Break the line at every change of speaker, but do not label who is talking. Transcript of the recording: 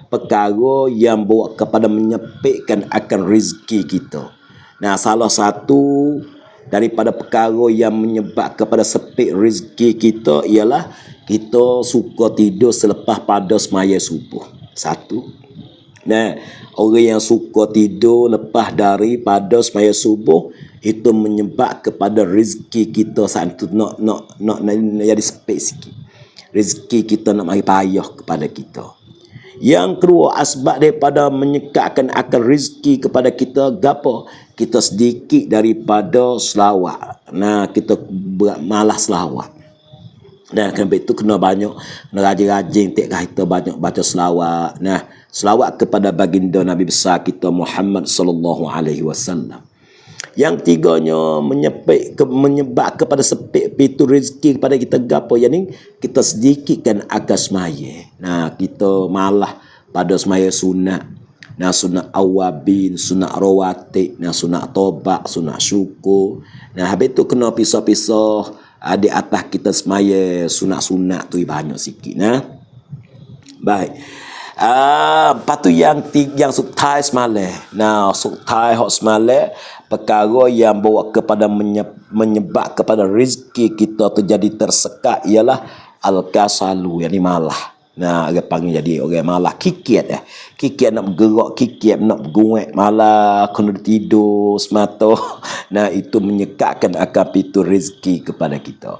perkara yang bawa kepada menyepitkan akan rezeki kita. Nah, salah satu daripada perkara yang menyebab kepada sepit rezeki kita ialah kita suka tidur selepas pada semaya subuh. Satu. Nah, orang yang suka tidur lepas daripada semaya subuh itu menyebab kepada rezeki kita saat itu nak jadi sepit sikit. Rezeki kita nak mari payah kepada kita. Yang kedua, asbab daripada menyekatkan akan rezeki kepada kita gapo? Kita sedikit daripada selawat. Nah, kita malas selawat. Nah, kerana itu kena banyak, kena rajin-rajin tiap kita banyak baca selawat. Nah, selawat kepada baginda Nabi besar kita Muhammad sallallahu alaihi wasallam. Yang ketiganya menyebab kepada sepit pintu rezeki kepada kita gapo, yakni kita sedikitkan akan semaya. Nah, kita malah pada semaya sunat. Nah, sunat awabin, sunat rawatib, nah sunat tobat, sunat syukur. Nah, habis tu kena pisah-pisah di atas kita semaya sunat-sunat tu banyak sikit. Nah. Baik. Lepas tu yang suktai semalam. Nah, suktai hok semalam perkara yang bawa kepada menyebab kepada rezeki kita tu jadi tersekat ialah al-kasalu, yang malah. Nah, orang panggil jadi orang malah, kikiat kikiat nak bergerak, kikiat nak berguak, malah kena tidur semata. Nah, itu menyekatkan akan pintu rezeki kepada kita.